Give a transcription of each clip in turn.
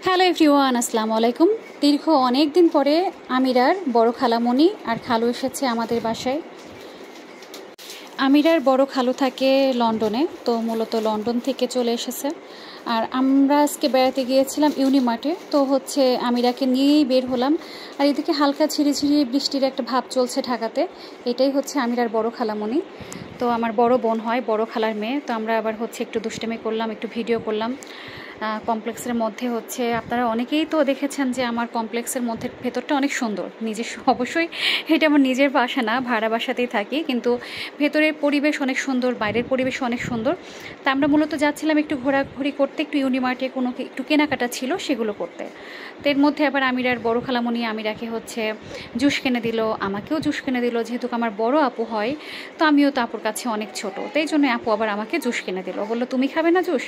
Hello everyone, আসসালামু আলাইকুম। দীর্ঘ অনেক দিন পরে আমিরার বড় খালামণি আর খালু এসেছে আমাদের বাসায়। আমিরার বড় খালু থাকে লন্ডনে, তো মূলত লন্ডন থেকে চলে এসেছে। আর আমরা আজকে বেড়াতে গিয়েছিলাম ইউনিমার্টে, তো আমিরাকে নিয়েই বের হলাম। আর এদিকে হালকা ঝিরিঝিরি বৃষ্টির একটা ভাব চলছে ঢাকাতে। এটাই হচ্ছে আমিরার বড় খালামণি। তো আমার বড় বোন হয়, বড় খালার মেয়ে। তো আমরা আবার একটু দুষ্টামি করলাম, একটু ভিডিও করলাম। কমপ্লেক্সের মধ্যে আপনারা অনেকেই তো দেখেছেন যে আমার কমপ্লেক্সের মধ্যে ভেতরটা অনেক সুন্দর। নিজস্ব অবশ্যই এটা আমার নিজের বাসা না, ভাড়া বাসাতেই থাকি, কিন্তু ভেতরের পরিবেশ অনেক সুন্দর, বাইরের পরিবেশ অনেক সুন্দর। তা আমরা মূলত যাচ্ছিলাম একটু ঘোরাঘুরি করতে, একটু ইউনিমার্টে একটু কেনাকাটা ছিল সেগুলো করতে। তো এর মধ্যে আবার আমিরার বড় খালামণি আমিরাকে জুস কিনে দিল, আমাকেও জুস কিনে দিল। যেহেতু আমার বড় আপু হয়, তো আমিও তো আপুর কাছে অনেক ছোট, তাই জন্য আপু আবার আমাকে জুস কিনে দিল, বললো তুমি খাবে না জুস?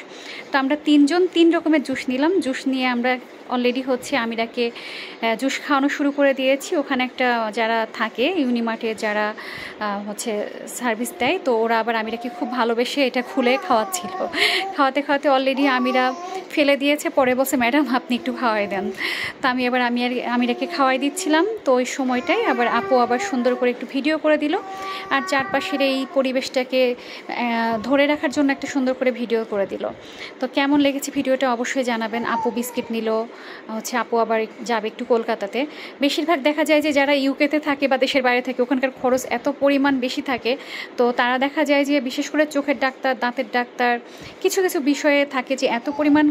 তো আমরা তিনজন তিন রকমের জুস নিলাম। জুস নিয়ে আমরা অলরেডি আমিরাকে জুস খাওয়ানো শুরু করে দিয়েছি। ওখানে একটা যারা থাকে ইউনিমার্টে, যারা সার্ভিস দেয়, তো ওরা আবার আমিরাকে খুব ভালোবেসে এটা খুলে খাওয়াচ্ছিল। খাওয়াতে খাওয়াতে অলরেডি আমিরা ফেলে দিয়েছে, পরে বলছে ম্যাডাম আপনি একটু খাওয়াই দেন। তো আমি আমিরাকে খাওয়াই দিচ্ছিলাম। তো ওই সময়টাই আবার আপু আবার সুন্দর করে একটু ভিডিও করে দিল, আর চারপাশের এই পরিবেশটাকে ধরে রাখার জন্য একটা সুন্দর করে ভিডিও করে দিল। তো কেমন লেগেছে ভিডিওটা অবশ্যই জানাবেন। আপু বিস্কিট নিল, আপু আবার যাবে একটু কলকাতাতে। বেশিরভাগ দেখা যায় যে যারা ইউকেতে থাকে বা দেশের বাইরে থাকে, ওখানকার খরচ এত পরিমাণ বেশি থাকে, তো তারা দেখা যায় যে বিশেষ করে চোখের ডাক্তার, দাঁতের ডাক্তার, কিছু কিছু বিষয়ে থাকে যে এত পরিমাণ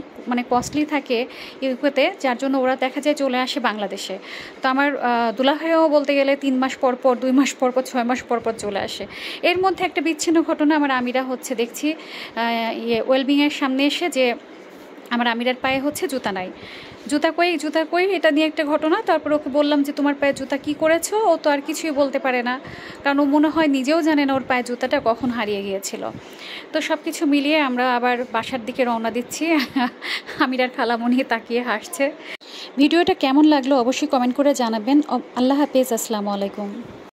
কস্টলি থাকে ইউকেতে, যার জন্য ওরা দেখা যায় চলে আসে বাংলাদেশে। তো আমার দুলাভাইও বলতে গেলে 3 মাস পর পর, 2 মাস পর পর, 6 মাস পর পর চলে আসে। এর মধ্যে একটা বিচ্ছিন্ন ঘটনা, আমার আমিরা দেখছি ওয়েলবিংয়ের সামনে এসে যে আমার আমিরার পায়ে জুতা নাই। জুতা কই এটা নিয়ে একটা ঘটনা। তারপর ওকে বললাম যে তোমার পায়ে জুতা কি করেছো? ও তো আর কিছুই বলতে পারে না, কারণ ও মনে হয় নিজেও জানে না ওর পায়ে জুতাটা কখন হারিয়ে গিয়েছিল। তো সব কিছু মিলিয়ে আমরা আবার বাসার দিকে রওনা দিচ্ছি। আমিরার খালামণি তাকিয়ে হাসছে। ভিডিওটা কেমন লাগলো অবশ্যই কমেন্ট করে জানাবেন। আল্লাহ হাফেজ, আসসালামু আলাইকুম।